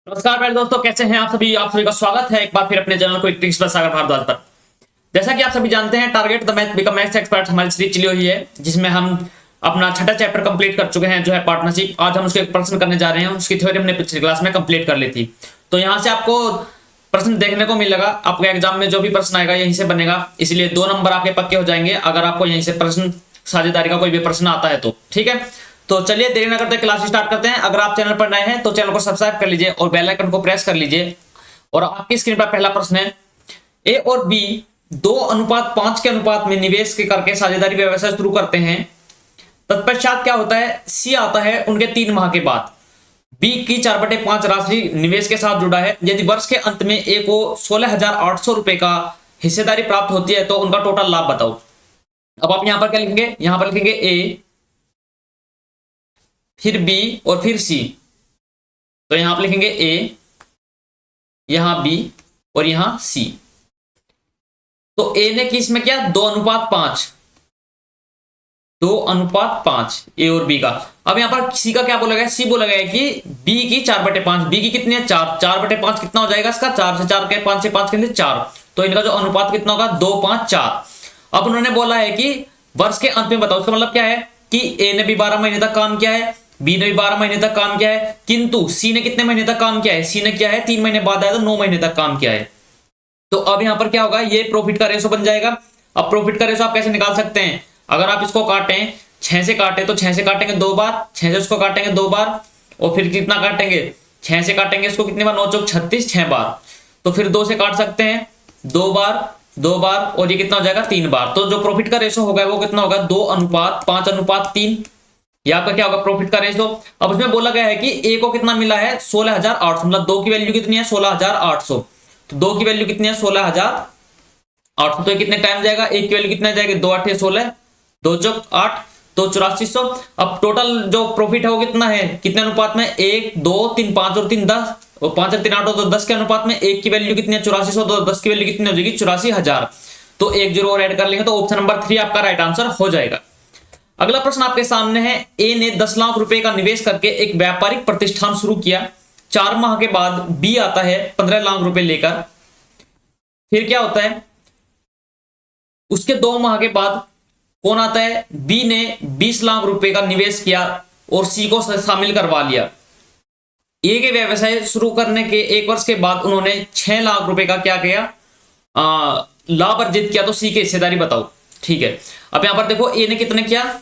नमस्कार प्यारे दोस्तों, कैसे हैं आप सभी का स्वागत है एक बार फिर अपने चैनल को ट्रिक्स बाय सागर भारद्वाज पर। जैसा कि आप सभी जानते हैं, target the math become maths expert हमारी सीरीज चली हुई है, जिसमें हम अपना छठा चैप्टर कंप्लीट कर चुके हैं, जो है पार्टनरशिप। आज हम उसके प्रश्न करने जा रहे हैं। उसकी थ्योरी हमने पिछली क्लास में कंप्लीट कर ली थी, तो यहाँ से आपको प्रश्न देखने को मिलेगा। आपके एग्जाम में जो भी प्रश्न आएगा यहीं से बनेगा, इसलिए 2 नंबर आपके पक्के हो जाएंगे अगर आपको यहीं से प्रश्न साझेदारी का कोई भी प्रश्न आता है तो। ठीक है, तो चलिए देरी न करते क्लास स्टार्ट करते हैं। अगर आप चैनल पर नए हैं तो चैनल को सब्सक्राइब कर लीजिए और बेल आइकन को प्रेस कर लीजिए। और आपकी स्क्रीन पर पहला प्रश्न है, ए और बी 2:5 के अनुपात में निवेश के करके साझेदारी व्यवसाय शुरू करते हैं। तत्पश्चात क्या होता है? सी आता है उनके 3 माह के बाद। बी की 4/5 राशि निवेश के साथ जुड़ा है। यदि वर्ष के अंत में ए को 16,800 रुपए का हिस्सेदारी प्राप्त होती है तो उनका टोटल लाभ बताओ। अब आप यहां पर क्या लिखेंगे? यहां पर लिखेंगे ए, फिर बी और फिर सी। तो यहां आप लिखेंगे ए, यहां बी और यहां सी। तो ए ने किस में किया? 2:5, 2:5 ए और बी का। अब यहां पर सी का क्या बोला गया? सी बोला गया कि बी की 4/5। बी की कितनी है? 4। 4/5 कितना हो जाएगा इसका? 4 से 4 के 5 से 5 के 4। तो इनका जो अनुपात कितना होगा? 2, 5, 4। अब उन्होंने बोला है कि वर्ष के अंत में बताओ। उसका मतलब क्या है कि ए ने भी 12 महीने तक काम किया है, बी ने भी 12 महीने तक काम किया है, किंतु सी ने कितने महीने तक काम किया है? सी ने किया है 3 महीने बाद आया तो 9 महीने तक काम किया है। तो अब यहां पर क्या होगा? ये प्रॉफिट का रेशो बन जाएगा। अब प्रॉफिट का रेशो आप कैसे निकाल सकते हैं? अगर आप इसको काटें, 6 से काटें तो 6 से काटेंगे 2 बार, 6 से उसको काटेंगे 2 बार, और फिर कितना काटेंगे? 6 से काटेंगे इसको कितनी बार? 9 चौक 36, 6 बार। तो फिर 2 से काट सकते हैं 2 बार, 2 बार, और ये कितना हो जाएगा? 3 बार। तो जो प्रॉफिट का रेशो होगा वो कितना होगा? 2:5:3। ये आपका क्या होगा? प्रॉफिट का रेशो। अब उसमें बोला गया है कि ए को कितना मिला है? 16,800। मतलब 2 की वैल्यू कितनी है? 16,800। तो 2 की वैल्यू कितनी है? 16,800। तो ये कितने टाइम जाएगा? एक की वैल्यू कितने जाएगी? 2 8 16, 2 चौक 8, तो 8400। अब टोटल जो प्रॉफिट है वो कितना है? कितने अनुपात में? 1, 2, 3, 5 और 3 10, और 5 और 3 8 तो 10 के अनुपात में। एक की वैल्यू कितनी है? 8400। तो 10 की वैल्यू कितनी हो जाएगी? 84,000। तो 1 0 और ऐड कर लेंगे तो ऑप्शन नंबर 3 आपका राइट आंसर हो जाएगा। अगला प्रश्न आपके सामने है, ए ने 10 लाख रुपए का निवेश करके एक व्यापारिक प्रतिष्ठान शुरू किया। 4 माह के बाद बी आता है 15 लाख रुपए लेकर। फिर क्या होता है? उसके 2 माह के बाद कौन आता है? बी ने 20 लाख रुपए का निवेश किया और सी को शामिल करवा लिया। ए के व्यवसाय शुरू करने के 1 वर्ष के बाद उन्होंने 6 लाख रुपए का क्या किया? लाभ अर्जित किया। तो सी की हिस्सेदारी बताओ। ठीक है, अब यहां पर देखो ए ने कितने किया?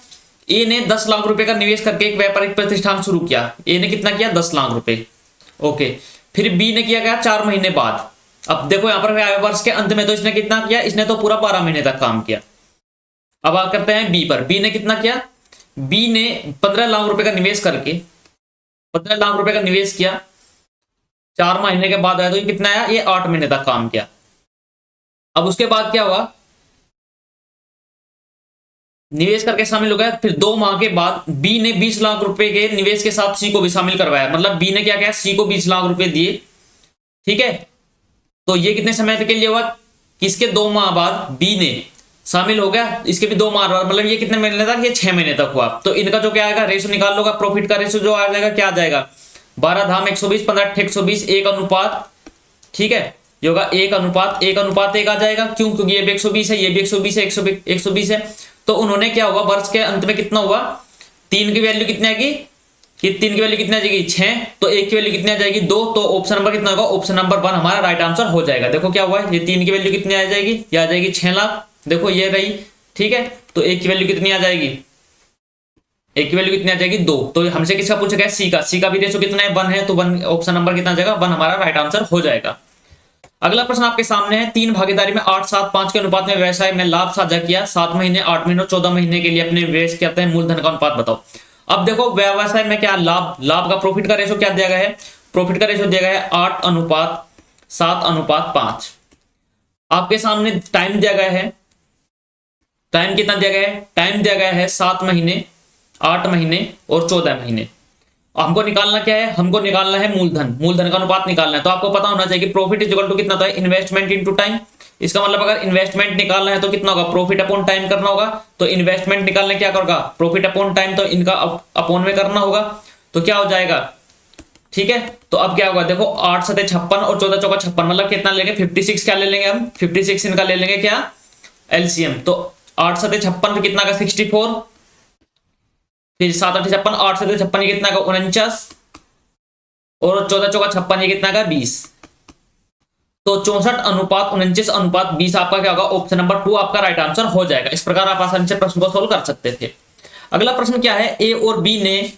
ए ने 10 लाख रुपए का निवेश करके एक व्यापारिक प्रतिष्ठान शुरू किया। ए ने कितना किया? 10 लाख रुपए। ओके, फिर बी ने किया गया 4 महीने बाद। अब देखो यहां पर वर्ष के अंत में, तो इसने कितना किया? इसने तो पूरा 12 महीने तक काम किया। अब बात करते हैं बी पर। बी ने कितना किया? बी ने 15 लाख रुपए का निवेश करके 15 लाख रुपए का निवेश किया। 4 महीने के बाद आया तो ये कितना आया? ये 8 महीने तक काम किया। अब उसके बाद क्या हुआ? निवेश करके शामिल हो गया। फिर 2 माह के बाद बी ने 20 लाख रुपए के निवेश के साथ सी को भी शामिल करवाया। मतलब बी ने क्या किया? सी को 20 लाख रुपए दिए। ठीक है, तो ये कितने समय के लिए हुआ? किसके 2 माह बाद बी ने शामिल हो गया, इसके भी 2 माह बाद, मतलब ये कितने महीने तक? ये 6 महीने तक हुआ। तो इनका जो क्या आएगा? रेशो निकाल लोगा। प्रॉफिट का रेशो जो आ जाएगा क्या आ जाएगा? 12 धाम 120, 15 120, 1 अनुपात। ठीक है, ये होगा 1:1 आ जाएगा। क्यों? क्योंकि ये भी 120 है, ये भी 120 है, 120 है। तो उन्होंने क्या हुआ? वर्ष के अंत में कितना हुआ? 3 की वैल्यू कितनी आएगी? कि 3 की वैल्यू कितनी आ जाएगी? 6। तो 1 की वैल्यू कितनी आ जाएगी? 2। तो ऑप्शन नंबर कितना होगा? ऑप्शन नंबर 1 हमारा राइट आंसर हो जाएगा। देखो क्या हुआ है? ये 3 की वैल्यू कितनी आ जाएगी? ये आ जाएगी 6 लाख। देखो ये रही। ठीक है, तो 1 की वैल्यू कितनी आ जाएगी? 1 की वैल्यू कितनी आ जाएगी? 2। तो हमसे किसका पूछा गया? सी का। सी का भी रेशो कितना है? 1 है। तो 1 ऑप्शन नंबर कितना आ जाएगा? 1 हमारा राइट आंसर हो जाएगा। अगला प्रश्न आपके सामने है, 3 भागीदारी में 8:7:5 के अनुपात में व्यवसाय में लाभ साझा किया। 7 महीने, 8 महीने और 14 महीने के लिए अपने निवेश करते हैं। मूलधन का अनुपात बताओ। अब देखो व्यवसाय में क्या लाभ का प्रॉफिट का रेशो क्या दिया गया है? प्रॉफिट का रेशो दिया गया है 8:7:5। आपके सामने टाइम दिया गया है। टाइम कितना दिया गया है? टाइम दिया गया है 7 महीने, 8 महीने और 14 महीने। हमको निकालना क्या है? हमको निकालना है मूलधन का अनुपात निकालना है। तो आपको पता होना चाहिए कि प्रॉफिट इज इक्वल टू कितना होता है? Investment into time. इसका मतलब अगर इन्वेस्टमेंट निकालना है तो कितना होगा? प्रॉफिट अपॉन टाइम करना होगा। तो इन्वेस्टमेंट निकालने क्या करेगा? प्रॉफिट अपॉन टाइम, तो इनका अपॉन में करना होगा। तो क्या हो जाएगा? ठीक है, तो अब क्या होगा देखो 8 सते 56 और 14 चौका 56, मतलब कितना लेंगे 56, क्या ले लेंगे हम 56 इनका ले लेंगे क्या एलसीएम। तो 8 सते 56 कितना का 64, फिर 7 8 56, 8 सते 56 ये कितना का 49, और 14 चौका 56 ये कितना का 20। तो 64:49:20 आपका क्या होगा, ऑप्शन नंबर 2 आपका राइट आंसर हो जाएगा। इस प्रकार आप आसानी से प्रश्न को सोल्व कर सकते थे। अगला प्रश्न क्या है, ए और बी ने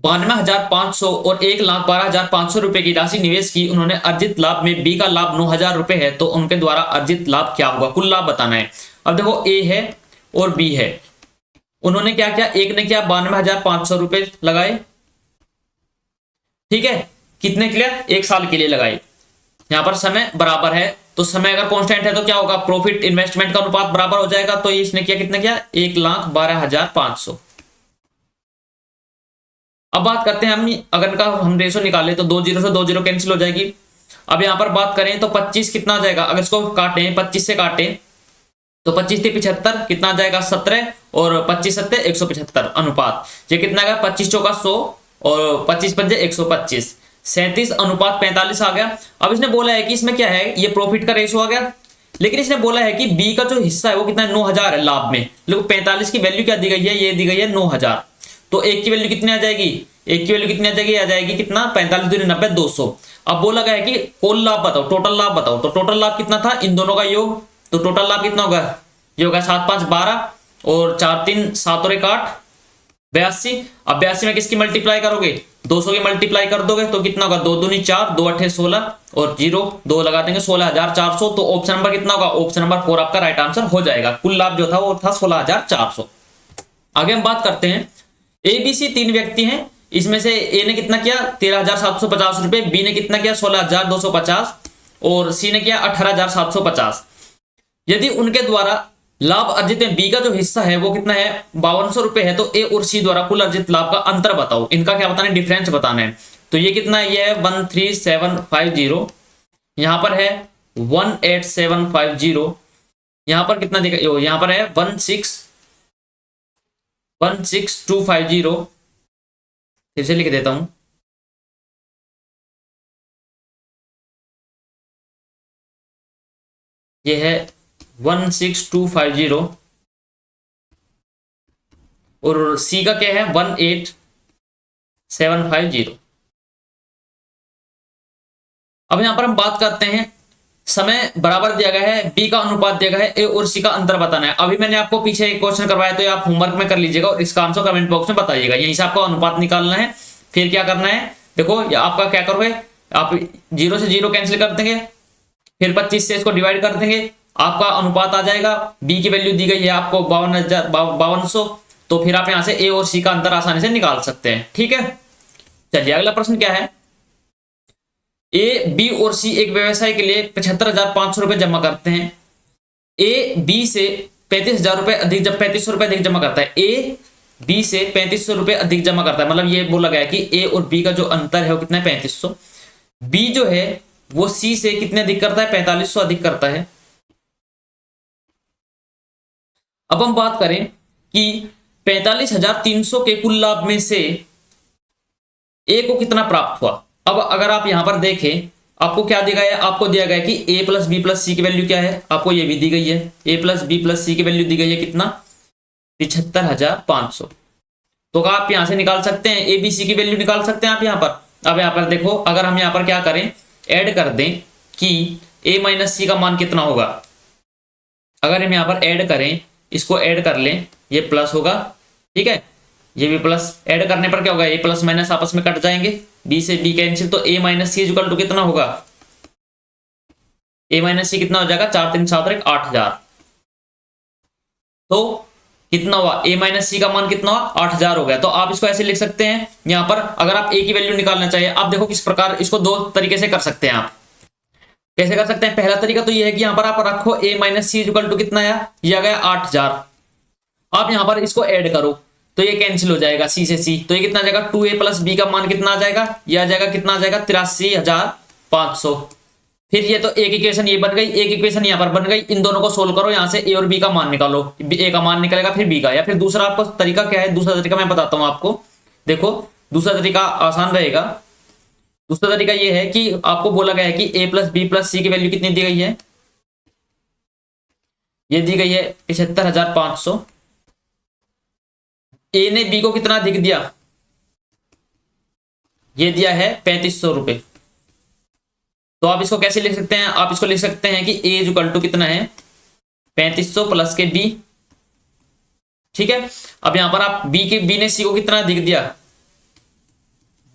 92,500 और 1,12,500 रुपए की राशि निवेश की। उन्होंने अर्जित लाभ में बी का लाभ 9,000 रुपए है, तो उनके द्वारा अर्जित लाभ क्या होगा, कुल लाभ बताना है। अब देखो ए है और बी है, उन्होंने क्या किया, एक ने क्या 92,500 रुपए लगाए, ठीक है, कितने के लिए, 1 साल के लिए लगाए। यहां पर समय बराबर है, तो समय अगर कांस्टेंट है तो क्या होगा, प्रॉफिट इन्वेस्टमेंट का अनुपात बराबर हो जाएगा। तो इसने किया कितना किया 1,12,500। अब बात करते हैं हम, अगर इनका हम रेशो निकाले तो 2 0 से 2 0 कैंसिल हो जाएगी। अब यहां पर बात करें तो 25 कितना आ जाएगा, अगर इसको काटें 25 से काटें तो 25 से 75 कितना आ जाएगा 17, और 25 सत्ते 175 अनुपात ये कितना आएगा 25 चौका 100 और 25 पंजे 125, 37:45 आ गया। अब इसने बोला है कि इसमें क्या है, ये प्रॉफिट का रेशो आ गया, लेकिन इसने बोला है कि बी का जो हिस्सा है वो कितना है 9,000 है लाभ में, लेकिन 45 की वैल्यू क्या दी गई है, ये दी गई है 9,000। तो एक की वैल्यू कितनी आ जाएगी, एक की वैल्यू कितनी आ जाएगी कितना 45 दूनी 90 200। अब बोला गया है कि कुल लाभ बताओ, टोटल लाभ बताओ, तो टोटल लाभ कितना था इन दोनों का योग, तो टोटल लाभ कितना होगा, ये होगा 7 5 12 और 4 3 7 और 1 8 82। अब 82 में किसकी मल्टीप्लाई करोगे, 200 की मल्टीप्लाई कर दोगे तो कितना होगा 2 दूनी 4 2 8 16 और 0 2 लगा देंगे 16,400। तो ऑप्शन नंबर कितना होगा, ऑप्शन नंबर 4 आपका राइट आंसर हो जाएगा। कुल लाभ जो था वो था 16,400। आगे हम बात करते हैं, ए बी सी 3 व्यक्ति हैं, इसमें से ए ने कितना किया 13,750 रुपए, बी ने कितना किया 16,250 और सी ने किया 18,750। यदि उनके द्वारा लाभ अर्जित में बी का जो हिस्सा है वो कितना है 5200 रुपए है, तो ए और सी द्वारा कुल अर्जित लाभ का अंतर बताओ। इनका क्या बताना है, डिफरेंस बताना है। तो ये कितना है, ये है 13750, यहां पर है 18750, यहां पर कितना दिखा, यहां पर है 16250। फिर से लिख देता हूं, ये है 16250 और सी का क्या है 18750। अब यहां पर हम बात करते हैं, समय बराबर दिया गया है, बी का अनुपात दिया गया है, ए और सी का अंतर बताना है। अभी मैंने आपको पीछे एक क्वेश्चन करवाया, तो ये आप होमवर्क में कर लीजिएगा और इसका आंसर कमेंट बॉक्स में बताइएगा। यहीं से आपको अनुपात निकालना है। फिर क्या करना है, देखो आपका क्या करोगे, आप 0 से 0 कैंसिल कर देंगे, फिर 25 से इसको डिवाइड कर देंगे, आपका अनुपात आ जाएगा। बी की वैल्यू दी गई है आपको 5200, तो फिर आप यहां से ए और सी का अंतर आसानी से निकाल सकते हैं। ठीक है, चलिए अगला प्रश्न क्या है, ए बी और सी एक व्यवसाय के लिए 75,500 रुपए जमा करते हैं। ए बी से 35,000 रुपए अधिक, जब 3500 रुपए अधिक जमा करता है, ए बी से 3500 रुपए अधिक जमा करता है, मतलब ये बोला गया है कि ए और बी का जो अंतर है वो कितना है 3500। बी जो है वो सी से कितने अधिक करता है 4500 अधिक करता है। अब हम बात करें कि 45,300 के कुल लाभ में से ए को कितना प्राप्त हुआ। अब अगर आप यहां पर देखें, आपको क्या दिया गया है, आपको दिया गया है कि ए प्लस बी प्लस सी की वैल्यू क्या है, आपको ये भी दी गई है, ए प्लस बी प्लस सी की वैल्यू दी गई है कितना 75,500। तो आप यहां से निकाल सकते हैं, ए बी सी की वैल्यू निकाल सकते हैं आप यहां पर। अब यहां पर देखो, अगर हम यहां पर क्या करें, ऐड कर दें कि ए माइनस सी का मान कितना होगा। अगर हम यहां पर ऐड करें, इसको ऐड कर लें, ये प्लस होगा, ठीक है, ये भी प्लस। ऐड करने पर क्या होगा, ए प्लस माइनस आपस में कट जाएंगे, बी से बी कैंसिल, तो ए माइनस सी इक्वल टू कितना होगा, ए माइनस सी कितना हो जाएगा 4 3 7 1 8000। तो कितना हुआ, ए माइनस सी का मान कितना हुआ 8000 हो गया। तो आप इसको ऐसे लिख सकते हैं यहां पर, अगर आप ए की वैल्यू निकालना चाहिए। आप देखो किस प्रकार इसको 2 तरीके से कर सकते हैं। आप कैसे कर सकते हैं, पहला तरीका तो ये है कि यहां पर आप रखो ए माइनस सी इक्वल टू कितना आया, ये आ गया 8000। आप यहां पर इसको ऐड करो तो ये कैंसिल हो जाएगा सी से सी, तो ये कितना आ जाएगा 2a प्लस बी का मान कितना आ जाएगा, ये आ जाएगा कितना आ जाएगा 83,500। फिर ये तो एक इक्वेशन ये बन गई, एक इक्वेशन यहाँ पर बन गई। इन दोनों को सोल्व करो, यहाँ से ए और बी का मान निकालो, ए का मान निकलेगा फिर बी का। या फिर दूसरा आपको तरीका क्या है, दूसरा तरीका मैं बताता हूँ आपको। देखो दूसरा तरीका आसान रहेगा, दूसरा तरीका ये है कि आपको बोला गया है कि a प्लस बी प्लस सी की वैल्यू कितनी दी गई है, ये दी गई है 75,500। ए ने बी को कितना अधिक दिया, ये दिया है 3500 रुपए। तो आप इसको कैसे लिख सकते हैं, आप इसको लिख सकते हैं कि ए इक्वल टू कितना है 3500 प्लस के बी। ठीक है, अब यहां पर आप बी ने सी को कितना अधिक दिया,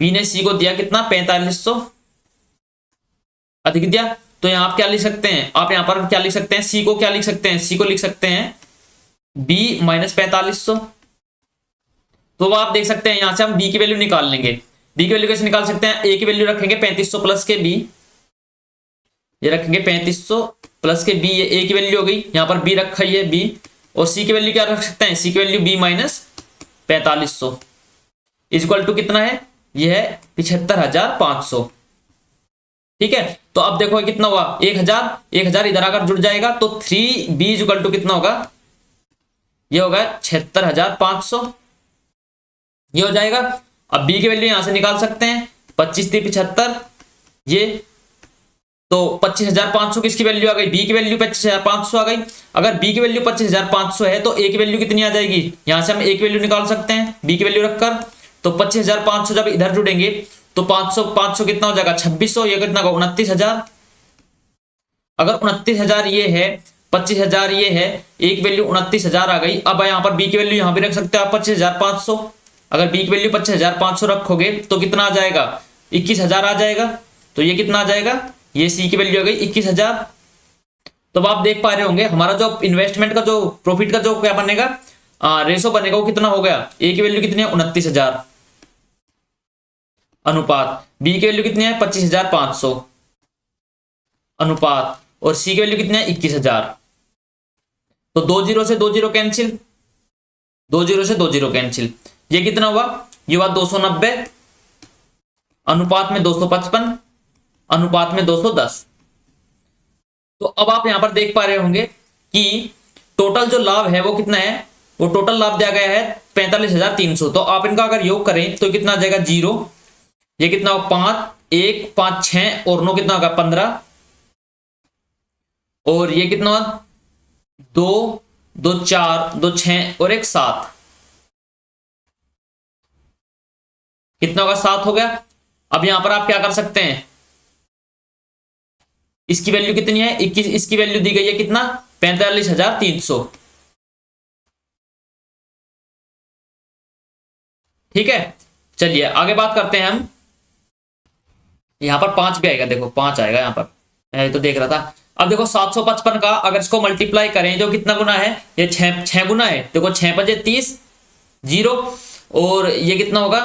बी ने सी को दिया कितना 4500 अधिक दिया। तो यहां आप क्या लिख सकते हैं, आप यहां पर क्या लिख सकते हैं, सी को क्या लिख सकते हैं, सी को लिख सकते हैं बी माइनस 4500। तो आप देख सकते हैं यहां से हम बी की वैल्यू निकाल लेंगे। बी की वैल्यू कैसे निकाल सकते हैं, ए की वैल्यू रखेंगे 3500 प्लस के बी, ये रखेंगे 3500 प्लस के बी, ये ए की वैल्यू हो गई, यहां पर बी रखा है बी, और सी की वैल्यू क्या रख सकते हैं, सी की value B minus 4500 equal to कितना है, ये है 75,500। ठीक है, तो अब देखो कितना हुआ 1000 इधर आकर जुड़ जाएगा तो 3b इक्वल टू कितना होगा, ये होगा 76,500, ये हो जाएगा। अब b की वैल्यू यहां से निकाल सकते हैं, 25 3 75, ये तो 25,500 किसकी वैल्यू आ गई, b की वैल्यू 25,500 आ गई। अगर b की वैल्यू 25,500 है तो a की वैल्यू कितनी आ जाएगी, यहां से हम a की वैल्यू निकाल सकते हैं b की वैल्यू रखकर। तो 25,500 जब इधर जुड़ेंगे तो 500 कितना हो जाएगा 2600, ये कितना होगा 29,000। अगर 29,000 ये है, 25,000 ये है, a की वैल्यू 29,000 आ गई। अब यहाँ पर b की वैल्यू यहां भी रख सकते हो आप 25,500। अगर b की वैल्यू 25,500 रखोगे तो कितना आ जाएगा 21,000 आ जाएगा। तो ये कितना आ जाएगा, ये सी की वैल्यू आ गई 21,000। तो अब आप देख पा रहे होंगे हमारा जो इन्वेस्टमेंट का जो प्रॉफिट का जो क्या बनेगा रेशो बनेगा वो कितना हो गया, ए की वैल्यू कितनी है 29,000 अनुपात, बी की वैल्यू कितनी है 25,500 अनुपात, और सी की वैल्यू कितनी है 21,000। तो 2 जीरो से 2 जीरो कैंसिल, 2 जीरो से 2 जीरो कैंसिल, ये कितना हुआ, ये हुआ 290 अनुपात में 255 अनुपात में 210। तो अब आप यहां पर देख पा रहे होंगे कि टोटल जो लाभ है वो कितना है, वो टोटल लाभ दिया गया है 45,300। तो आप इनका अगर योग करें तो कितना आ जाएगा 0, ये कितना होगा 5 1 5 6 और 9 कितना होगा 15, और ये कितना 2 2 4 2 6 और 1 7, कितना होगा 7 हो गया। अब यहां पर आप क्या कर सकते हैं, इसकी वैल्यू कितनी है 21, इसकी वैल्यू दी गई है कितना 45,300। ठीक है, चलिए आगे बात करते हैं हम। यहां पर 5 भी आएगा, देखो 5 आएगा यहां पर, मैं तो देख रहा था। अब देखो 755 का अगर इसको मल्टीप्लाई करें जो कितना गुना है, ये 6 गुना है। देखो 6 5 30 0, और ये कितना होगा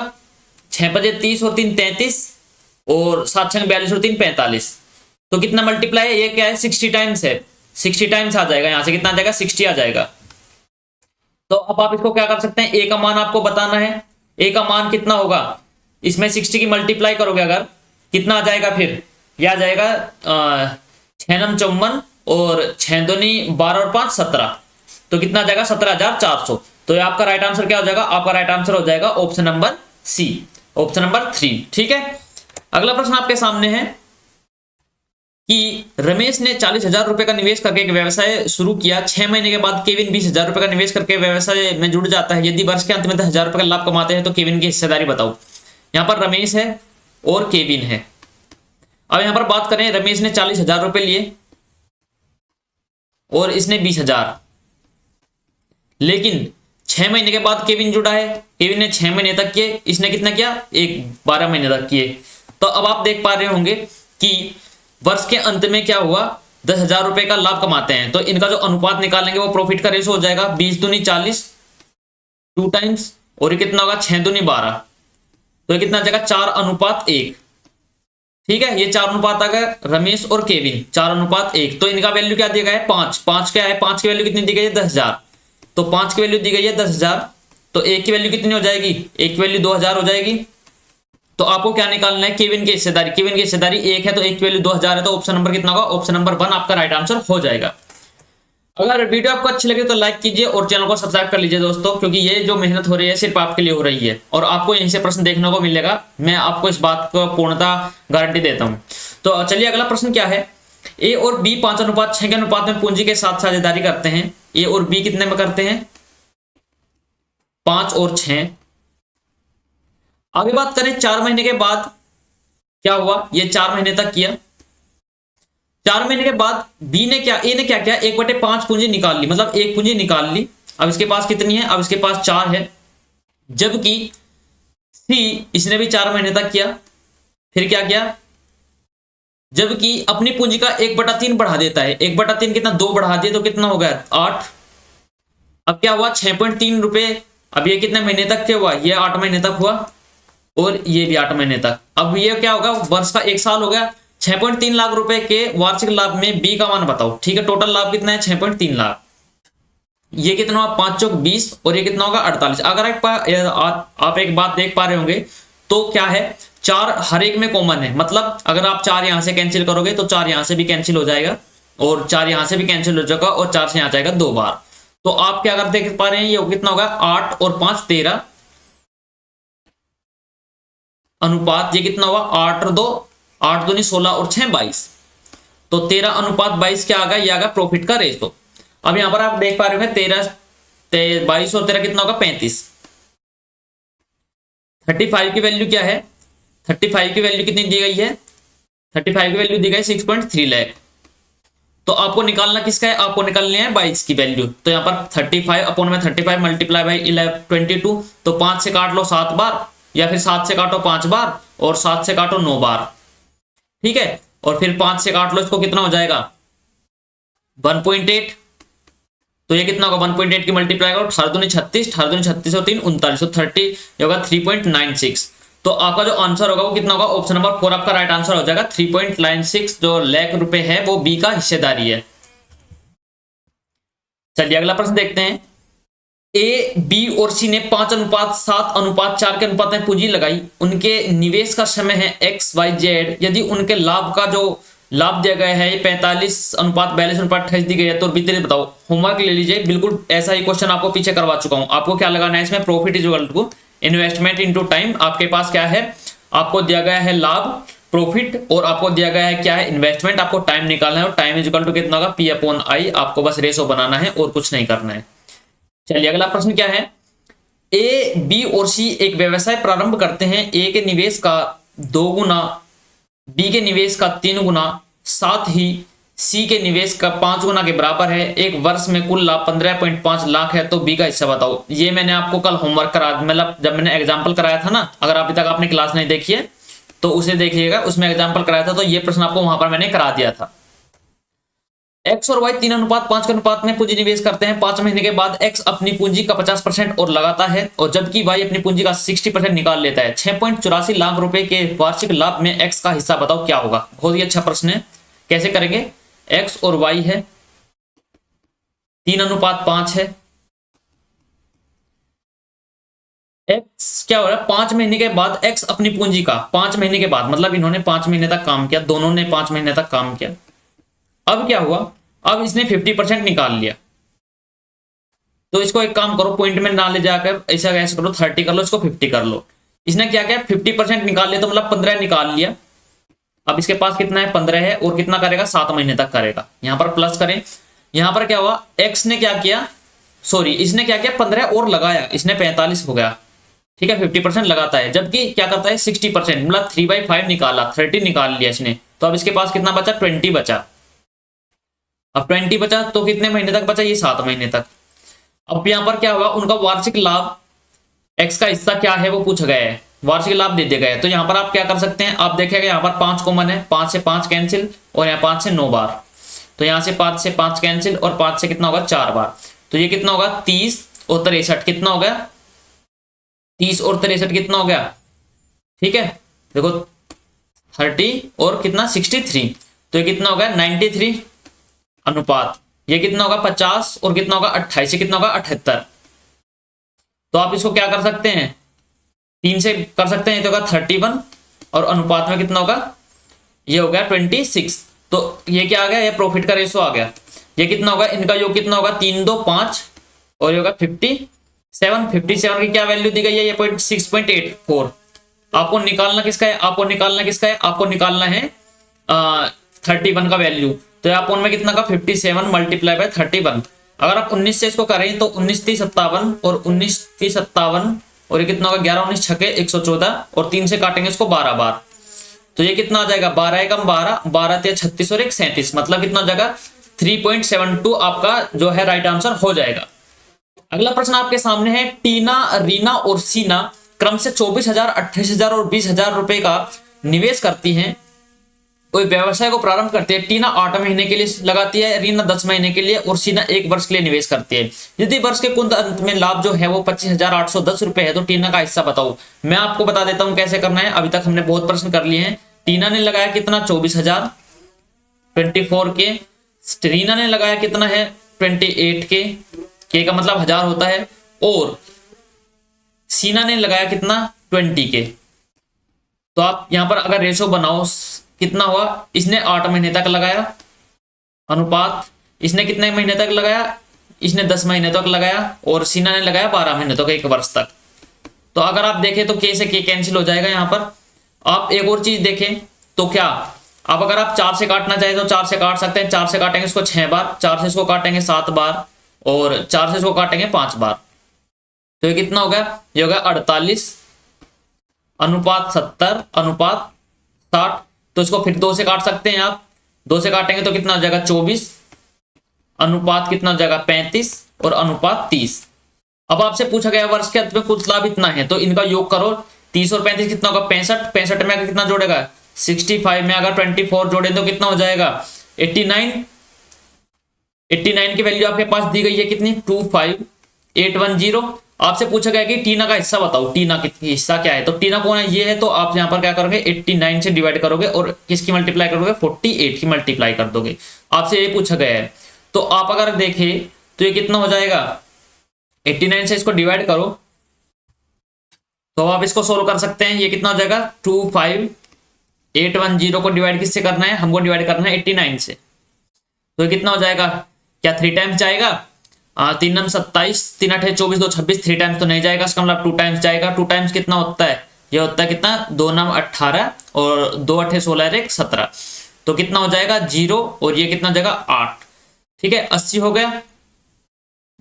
6 5 30 और 3 33, और 7 6 42 और 3 45। तो कितना मल्टीप्लाई है, ये क्या है 60 टाइम्स है, 60 टाइम्स आ जाएगा, यहां से कितना आ जाएगा 60 आ जाएगा। तो अब आप इसको क्या कर सकते हैं, ए का मान आपको बताना है, ए का मान कितना होगा, इसमें 60 की मल्टीप्लाई करोगे अगर कितना आ जाएगा, फिर यह आ जाएगा 6 9 54 और 6 2 12 और 5 17, तो कितना आ जाएगा 17,400। तो ये आपका राइट आंसर क्या हो जाएगा, आपका राइट आंसर हो जाएगा option number C, option number 3। ठीक है, अगला प्रश्न आपके सामने है कि रमेश ने 40,000 रुपए का निवेश करके एक व्यवसाय शुरू किया। 6 महीने के बाद केविन 20,000 रुपए का निवेश करके व्यवसाय में जुड़ जाता है। यदि वर्ष के अंत में 10,000 रुपए का लाभ कमाते हैं तो केविन की हिस्सेदारी बताओ। यहाँ पर रमेश है और केविन है। अब यहाँ पर बात करें, रमेश ने 40,000 रुपए लिए और इसने 20,000, लेकिन 6 महीने के बाद केविन जुड़ा है, केविन ने 6 महीने तक किए, इसने कितना किया 12 महीने तक किए। तो अब आप देख पा रहे होंगे कि वर्ष के अंत में क्या हुआ, 10,000 रुपए का लाभ कमाते हैं, तो इनका जो अनुपात निकालेंगे वो प्रॉफिट का रेशो हो जाएगा 20 दूनी 40 2 टाइम्स, और ये कितना होगा 6 दूनी 12, तो ये कितना आ जाएगा 4:1। ठीक है, ये 4 अनुपात आ गया, रमेश और केविन 4:1। तो इनका वैल्यू क्या दिया गया है 5, 5 क्या है, 5 की वैल्यू कितनी दी गई है 10,000, तो 5 की वैल्यू दी गई है 10,000, तो एक की वैल्यू कितनी हो जाएगी, एक की वैल्यू 2,000 हो जाएगी। तो आपको क्या निकालना है, केविन की हिस्सेदारी, केविन की हिस्सेदारी 1 है तो 1 की वैल्यू 2,000 है, तो ऑप्शन नंबर कितना होगा, ऑप्शन नंबर 1 आपका राइट आंसर हो जाएगा। अगर वीडियो आपको अच्छी लगे तो लाइक कीजिए और चैनल को सब्सक्राइब कर लीजिए दोस्तों, क्योंकि ये जो मेहनत हो रही है सिर्फ आपके लिए हो रही है और आपको यहीं से प्रश्न देखने को मिलेगा। मैं आपको इस बात को पूर्णतः गारंटी देता हूं। तो चलिए अगला प्रश्न क्या है। ए और बी 5:6 के अनुपात में पूंजी के साथ साझेदारी करते हैं। ए और बी कितने में करते हैं? 5 और 6। आगे बात करें 4 महीने के बाद क्या हुआ। ये 4 महीने तक किया। 4 महीने के बाद बी ने क्या, ए ने क्या किया, 1/5 पूंजी निकाल ली, मतलब एक पूंजी निकाल ली। अब इसके पास कितनी है? अब इसके पास 4 है। जबकि सी, इसने भी 4 महीने तक किया। फिर क्या किया, जबकि अपनी पूंजी का 1/3 बढ़ा देता है। 1/3 कितना, 2 बढ़ा दिए तो कितना हो गया, 8। अब क्या हुआ, 6.3 रुपए। अब ये कितने महीने तक क्या हुआ, ये 8 महीने तक हुआ और ये भी 8 महीने तक। अब ये क्या होगा, वर्ष का 1 साल हो गया। 6.3 लाख रुपए के वार्षिक लाभ में बी का मान बताओ। ठीक है, टोटल लाभ कितना है, 6.3 लाख। ये कितना हुआ, 5 चौक 20 और ये कितना होगा, 48। अगर आप एक बात देख पा रहे होंगे तो क्या है, 4 हर एक में कॉमन है। मतलब अगर आप 4 यहां से कैंसिल करोगे तो 4 यहां से भी कैंसिल हो जाएगा और 4 यहां से भी कैंसिल हो जाएगा और 4 से यहां जाएगा 2 बार। तो आप क्या अगर देख पा रहे हैं, ये कितना होगा, 8 और 5 13 अनुपात, ये कितना हुआ, 8 और 2 8 दूनी 16 और 6 22। तो 13:22 क्या आ गया, ये आ गया प्रॉफिट का रेशो। अब यहां पर आप देख पा रहे हो 22 और 13 कितना होगा, 35। 35 की वैल्यू क्या है, 35 की वैल्यू कितनी दी गई है, 35 की वैल्यू दी गई 6.3 लाख। तो आपको निकालना किसका है, आपको निकालनी है 22 की वैल्यू। तो यहाँ पर 35/35 मल्टीप्लाई बाई 22। तो 5 से काट लो 7 बार या फिर 7 से काटो 5 बार और 7 से काटो 9 बार। ठीक है, और फिर 5 से काट लो इसको, कितना हो जाएगा 1.8। तो ये कितना होगा, 1.8 की मल्टीप्लाई करो, 18 दूनी 36, 18 दूनी 36 और 3 39, तो 30 ये होगा 3.96। तो आपका जो आंसर होगा वो कितना होगा, ऑप्शन नंबर 4 आपका राइट आंसर हो जाएगा। 3.96 जो लाख रुपए है वो बी का हिस्सेदारी है। चलिए अगला प्रश्न देखते हैं। ए, बी और सी ने 5:7:4 के अनुपात में पूंजी लगाई। उनके निवेश का समय है XYZ। यदि उनके लाभ का जो लाभ दिया गया है 45:42:28 दी गई है तो बीते बताओ। होमवर्क ले लीजिए, बिल्कुल ऐसा ही क्वेश्चन आपको पीछे करवा चुका हूं। आपको क्या लगाना है इसमें, profit is equal to investment into time. आपके पास क्या है, आपको दिया गया है लाभ प्रॉफिट और आपको दिया गया है क्या है, इन्वेस्टमेंट। आपको टाइम निकालना है और टाइम इज इक्वल टू कितना होगा, P/I। आपको बस रेशो बनाना है और कुछ नहीं करना है। चलिए अगला प्रश्न क्या है। ए, बी और सी एक व्यवसाय प्रारंभ करते हैं। ए के निवेश का 2 गुना, बी के निवेश का 3 गुना, साथ ही सी के निवेश का 5 गुना के बराबर है। एक वर्ष में कुल लाभ 15.5 लाख है। तो बी का हिस्सा बताओ। ये मैंने आपको कल होमवर्क करा, मतलब जब मैंने एग्जाम्पल कराया था ना, अगर अभी तक आपने क्लास नहीं देखी है तो उसे देखिएगा, उसमें एग्जाम्पल कराया था। तो ये प्रश्न आपको वहां पर मैंने करा दिया था। एक्स और वाई 3:5 के अनुपात में पूंजी निवेश करते हैं। 5 महीने के बाद एक्स अपनी पूंजी का 50% और लगाता है और जबकि वाई अपनी पूंजी का 60% निकाल लेता है। 6.84 लाख रुपए के वार्षिक लाभ में एक्स का हिस्सा बताओ क्या होगा। बहुत ही अच्छा प्रश्न है। कैसे करेंगे, एक्स और वाई है, 3:5 है। एक्स क्या हो रहा है, 5 महीने के बाद एक्स अपनी पूंजी का, 5 महीने के बाद मतलब इन्होंने 5 महीने तक काम किया, दोनों ने 5 महीने तक काम किया। अब क्या हुआ, अब इसने 50% निकाल लिया। तो इसको एक काम करो, पॉइंट में ना ले जाकर ऐसा कैसे करो, 30 कर लो, इसको 50 कर लो। इसने क्या किया, 50% निकाल लिया तो मतलब 15 निकाल लिया। अब इसके पास कितना है, 15 है और कितना करेगा, 7 महीने तक करेगा। यहां पर प्लस करें, यहां पर क्या हुआ, एक्स ने क्या किया, सॉरी इसने क्या किया, 15 और लगाया, इसने 45 हो गया। ठीक है, 50% लगाता है, जबकि क्या करता है 60%, मतलब 3/5 निकाला, 30 निकाल लिया इसने। तो अब इसके पास कितना बचा, 20 बचा। अब 20 बचा तो कितने महीने तक बचा, ये 7 महीने तक। अब यहां पर क्या होगा, उनका वार्षिक लाभ एक्स का हिस्सा क्या है वो पूछा गया है, वार्षिक लाभ दे दिया गया है। तो यहां पर आप क्या कर सकते हैं, आप देखेंगे यहां पर 5 कॉमन है, 5 से 5 कैंसिल और यहाँ 5 से 9 बार। तो यहां से 5 से 5 कैंसिल और 5 से कितना होगा, 4 बार। तो ये कितना होगा, 30 और 63 कितना हो गया, 30 और 63 कितना हो गया। ठीक है, देखो 30 और कितना 63, तो ये कितना होगा 93 अनुपात। ये कितना होगा 50 और कितना होगा 28, ये कितना होगा 78। तो आप इसको क्या कर सकते हैं, 3 से कर सकते हैं, तो होगा 31 और अनुपात में कितना होगा, ये हो गया 26। तो ये क्या आ गया, ये प्रॉफिट का रेशो आ गया। ये कितना होगा, इनका योग कितना होगा, 3 2 5 और ये होगा 57। 57 की क्या वैल्यू दी गई है, ये 6.84। आपको निकालना किसका है, आपको निकालना किसका है, आपको निकालना है 31 का वैल्यू। तो यहाँ पर में कितना का 57 मल्टीप्लाई बाय 31। अगर आप 19 से इसको करें तो 19 30 57 और 19 30 57 और ये कितना होगा 11 19 छके 114 और 3 से काटेंगे इसको 12 बार। तो ये कितना आ जाएगा, 12 एकम 12, 12 तिया 36 और 1 37, मतलब कितना हो जाएगा 3.72 आपका जो है राइट आंसर हो जाएगा। अगला प्रश्न आपके सामने है, टीना, रीना और सीना क्रम से 24,000, 28,000 और 20,000 रुपए का निवेश करती हैं। कोई व्यवसाय को प्रारंभ करती है। टीना 8 महीने के लिए लगाती है, रीना 10 महीने के लिए और सीना 1 वर्ष के लिए निवेश करती है। यदि वर्ष के कुल अंत में लाभ जो है वो 25,810 रुपए है तो टीना का हिस्सा बताओ। मैं आपको बता देता हूं कैसे करना है। अभी तक हमने बहुत प्रश्न कर लिए हैं। टीना ने लगाया कितना 24,000 24 के, रीना ने लगाया कितना है 28 के का मतलब 1000 होता है, और सीना ने लगाया कितना 20 के। तो आप यहां पर अगर रेशो बनाओ कितना हुआ, इसने 8 महीने तक लगाया अनुपात, इसने कितने महीने तक लगाया, इसने 10 महीने तक लगाया और सीना ने लगाया 12 महीने तक, 1 वर्ष तक। तो अगर आप देखें तो के से के कैंसिल हो जाएगा। यहां पर आप एक और चीज देखें तो क्या, अब अगर आप 4 से काटना चाहे तो 4 से काट सकते हैं। 4 से काटेंगे इसको 6 बार, 4 से इसको काटेंगे 7 बार और 4 से इसको काटेंगे 5 बार। तो ये कितना हो गया, ये हो गया 48 अनुपात 70 अनुपात 60। तो इसको फिर 2 से काट सकते हैं आप, 2 से काटेंगे तो कितना हो जाएगा 24 अनुपात कितना हो जाएगा 35 और अनुपात 30। अब आपसे पूछा गया वर्ष के अंत में कुल लाभ इतना है, तो इनका योग करो। 30 और 35 कितना होगा 65, 65 में अगर कितना जोड़ेगा 65 में अगर 24 जोड़े तो कितना हो जाएगा 89। 89 की वैल्यू आपके पास दी गई है कितनी 25810। आपसे पूछा गया कि टीना का हिस्सा बताओ, टीना का हिस्सा क्या है। तो टीना कौन है, ये है। तो आप यहां पर क्या करोगे 89 से डिवाइड करोगे और किसकी मल्टीप्लाई करोगे 48 की मल्टीप्लाई कर दोगे। आपसे ये पूछा गया है। तो आप अगर देखें तो ये कितना हो जाएगा 89 से इसको डिवाइड करो तो आप इसको सोल्व कर सकते हैं। ये कितना हो जाएगा 25810 को डिवाइड किससे करना है, हमको डिवाइड करना है 89 से। तो ये कितना हो जाएगा, क्या 3 टाइम्स जाएगा, 3 9 27, 3 8 24 2 26, 3 टाइम्स तो नहीं जाएगा, इसका मतलब 2 टाइम्स जाएगा। 2 टाइम्स कितना होता है, ये होता है कितना 2 9 18 और 2 8 16 1 17। तो कितना हो जाएगा 0 और ये कितना हो जाएगा 8। ठीक है 80 हो गया।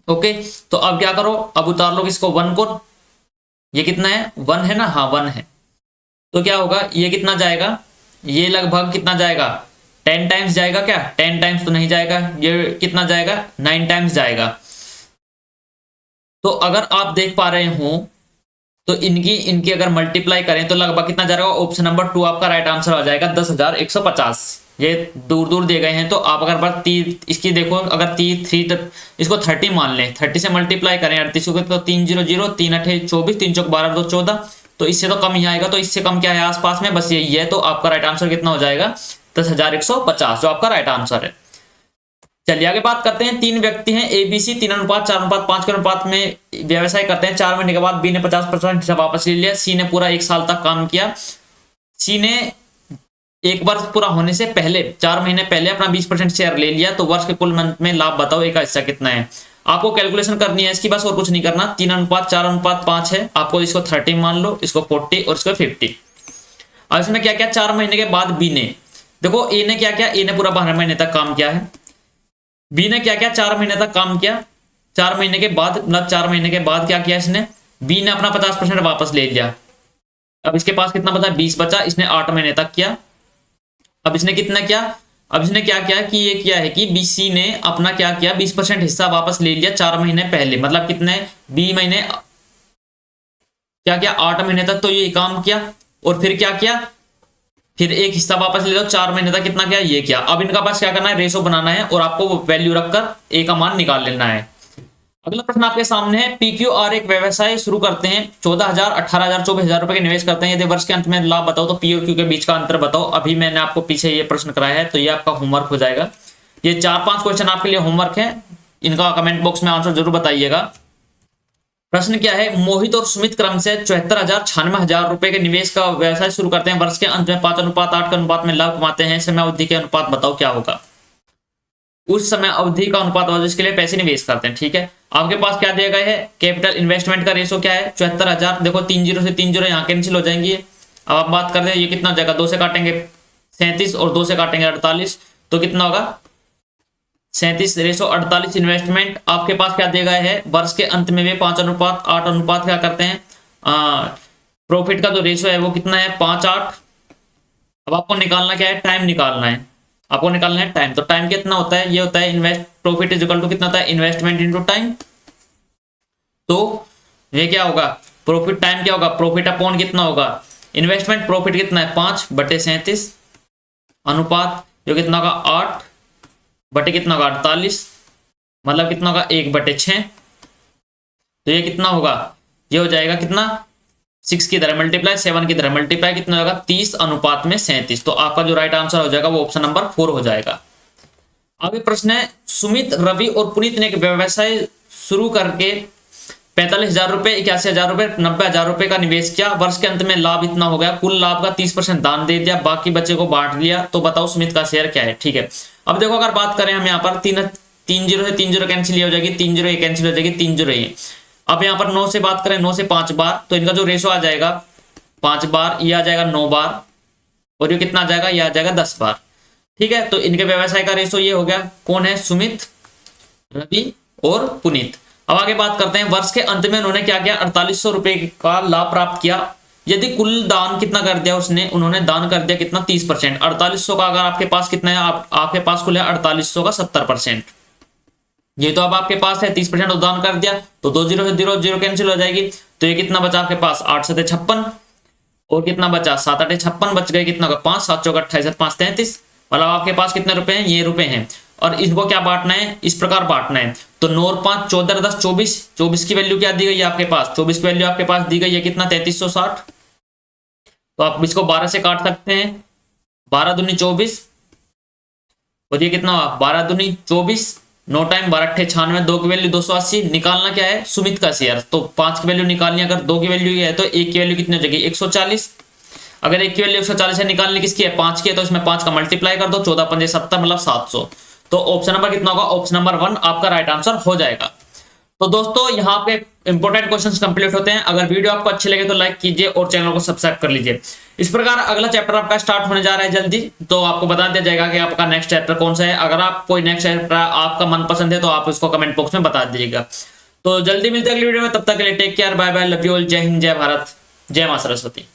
ओके तो अब क्या करो, अब उतार लो किसको 1 को। ये कितना है 1 है ना, हाँ 1 है। तो क्या होगा, ये कितना जाएगा, ये लगभग कितना जाएगा 10 टाइम्स जाएगा क्या, 10 टाइम्स तो नहीं जाएगा। ये कितना जाएगा 9 टाइम्स जाएगा। तो अगर आप देख पा रहे हो तो इनकी अगर मल्टीप्लाई करें तो लगभग कितना जाएगा, ऑप्शन नंबर 2 आपका राइट आंसर आ जाएगा 10,150। ये दूर दूर दिए गए हैं। तो आप अगर बार इसकी देखो, अगर 3 इसको 30 मान लें, 30 से मल्टीप्लाई करें 38 को तो 3 0 0, 3 8 24, 3 चौक 12 2 14। तो इससे तो कम ही आएगा। तो इससे कम क्या है आसपास में, बस यही है। तो आपका राइट आंसर कितना हो जाएगा 10,150 जो आपका राइट आंसर है। चलिए आगे बात करते हैं। 3 व्यक्ति हैं ABC 3 अनुपात 4 अनुपात 5 के अनुपात में व्यवसाय करते हैं। 4 महीने के बाद B ने 50% हिस्सा वापस ले लिया। C ने पूरा 1 साल तक काम किया। C ने 1 वर्ष पूरा होने से पहले 4 महीने पहले अपना 20% शेयर ले लिया। तो वर्ष के कुल मंथ में लाभ बताओ, एक का हिस्सा कितना है। आपको कैलकुलेशन करनी है इसकी, बस और कुछ नहीं करना। 3 अनुपात 4 अनुपात 5 है। आपको इसको 30 मान लो, इसको 40 और इसको 50। अब इसमें क्या क्या 4 महीने के बाद B ने, देखो A ने क्या किया, A ने पूरा 12 महीने तक काम किया है। B ने क्या किया 4 महीने तक काम किया। 4 महीने के बाद मतलब 4 महीने के बाद क्या किया इसने, B ने अपना 50% वापस ले लिया। अब इसके पास कितना बचा 20 बचा। इसने 8 महीने तक किया। अब इसने कितना किया, अब इसने क्या किया कि ये किया है कि BC ने अपना क्या किया 20% हिस्सा वापस ले लिया 4 महीने पहले। मतलब कितने B महीने क्या किया 8 महीने तक तो ये काम किया और फिर क्या किया, फिर एक हिस्सा वापस ले लो 4 महीने तक कितना किया ये किया। अब इनका पास क्या करना है रेशो बनाना है और आपको वैल्यू रखकर A का मान निकाल लेना है। अगला प्रश्न आपके सामने है। PQR एक व्यवसाय शुरू करते हैं। 14,000 18,000 24,000 रुपए के निवेश करते हैं। यदि वर्ष के अंत में लाभ बताओ तो P और Q के बीच का अंतर बताओ। अभी मैंने आपको पीछे ये प्रश्न कराया है तो ये आपका होमवर्क हो जाएगा। ये 4-5 क्वेश्चन आपके लिए होमवर्क है। इनका कमेंट बॉक्स में आंसर जरूर बताइएगा। प्रश्न क्या है, मोहित और सुमित क्रम से 74,000 96,000 रुपए के निवेश का व्यवसाय शुरू करते हैं। वर्ष के अंत में 5 अनुपात 8 के अनुपात में लाभ कमाते हैं। समय अवधि के अनुपात बताओ क्या होगा। उस समय अवधि का अनुपात होगा जिसके लिए पैसे निवेश करते हैं। ठीक है, आपके पास क्या दिया गया है, कैपिटल इन्वेस्टमेंट का रेशो क्या है 74,000। देखो 3 जीरो से 3 जीरो यहाँ कैंसिल हो जाएंगी। अब आप बात करते हैं ये कितना हो जाएगा, 2 से काटेंगे 37 और 2 से काटेंगे 48, तो कितना होगा 37 रेशो 48। इन्वेस्टमेंट आपके पास क्या दिया गया है, वर्ष के अंत में वे 5:8 अनुपात क्या करते हैं, प्रॉफिट का जो रेशो है वो कितना है 5:8। अब आपको निकालना क्या है, टाइम निकालना है, आपको निकालना है टाइम। तो टाइम कितना होता है, ये होता है invest profit is equal to कितना होता है, इन्वेस्टमेंट इनटू टाइम। तो ये क्या होगा, प्रॉफिट टाइम क्या होगा, प्रॉफिट अपॉन कितना होगा, इन्वेस्टमेंट। प्रॉफिट कितना है 5/37 अनुपात जो कितना होगा 8 बटे कितना होगा 48, मतलब कितना होगा 1/6। तो ये कितना होगा, ये हो जाएगा कितना 6 की तरह मल्टीप्लाई 7 की तरह मल्टीप्लाई कितना होगा 30:37। तो आपका जो राइट आंसर हो जाएगा वो ऑप्शन नंबर 4 हो जाएगा। आगे प्रश्न है, सुमित, रवि और पुनीत ने एक व्यवसाय शुरू करके 45,000 रुपए, 81,000 रुपए, 90,000 रुपए का निवेश किया। वर्ष के अंत में लाभ इतना हो गया, कुल लाभ का 30% दान दे दिया, बाकी बचे को बांट दिया। तो बताओ सुमित का शेयर क्या है। ठीक है, अब देखो अगर बात करें हम यहाँ पर 3 जीरो से 3 जीरो कैंसिल हो जाएगी, 3 जीरो ये कैंसिल हो जाएगी, 3 जीरो ये। अब यहाँ पर 9 से बात करें 9 से 5 बार, तो इनका जो रेशो आ जाएगा 5 बार, ये आ जाएगा 9 बार, और ये कितना आ जाएगा, ये आ जाएगा 10 बार। ठीक है, तो इनके व्यवसाय का रेशो ये हो गया, कौन है, सुमित, रवि और पुनीत। अब आगे बात करते हैं, वर्ष के अंत में उन्होंने क्या किया, 4800 रुपए का लाभ प्राप्त किया। यदि कुल दान कितना कर दिया उसने, उन्होंने दान कर दिया कितना 30%। 4800 का अगर आपके पास कितना है, आपके पास कुल है 4800 का 70%। ये तो अब आपके पास है 30% दान कर दिया, तो 2 जीरो से 0 जीरो कैंसिल हो जाएगी। तो ये कितना बचा आपके पास 8 7 56, और कितना बचा 7 8 56 बच गए, कितना होगा 5 7 चौक 28 5 33। मतलब आपके पास कितने रुपए हैं, ये रुपए हैं। और इसको क्या बांटना है, इस प्रकार बांटना है। तो 9 और 5 14 10 24, 24 की वैल्यू क्या दी गई है आपके पास, 24 की वैल्यू आपके पास दी गई है कितना 3360। तो आप इसको 12 से काट सकते हैं, 12 दूनी 24, और ये कितना हुआ 12 दूनी 24, 9 टाइम 12 अट्ठे 96, 2 की वैल्यू 280। निकालना क्या है, सुमित का शेयर। तो 5 की वैल्यू निकालनी, अगर 2 की वैल्यू ये है तो 1 की वैल्यू कितनी हो जाएगी 140। अगर 1 की वैल्यू 140 है, निकालने किसकी है 5 की है, तो इसमें 5 का मल्टीप्लाई कर दो, 14 5 70 मतलब 700। तो ऑप्शन नंबर कितना होगा, ऑप्शन नंबर 1 आपका राइट आंसर हो जाएगा। तो दोस्तों यहाँ पे इंपॉर्टेंट क्वेश्चंस कंप्लीट होते हैं। अगर वीडियो आपको अच्छी लगे तो लाइक कीजिए और चैनल को सब्सक्राइब कर लीजिए। इस प्रकार अगला चैप्टर आपका स्टार्ट होने जा रहा है जल्दी, तो आपको बता दिया जाएगा कि आपका नेक्स्ट चैप्टर कौन सा है। अगर आप कोई नेक्स्ट चैप्टर आपका मनपसंद है तो आप इसको कमेंट बॉक्स में बता दीजिएगा। तो जल्दी मिलते हैं अगली वीडियो में, तब तक के लिए take care, bye bye, love you all, जय हिंद, जय भारत, जय मां सरस्वती।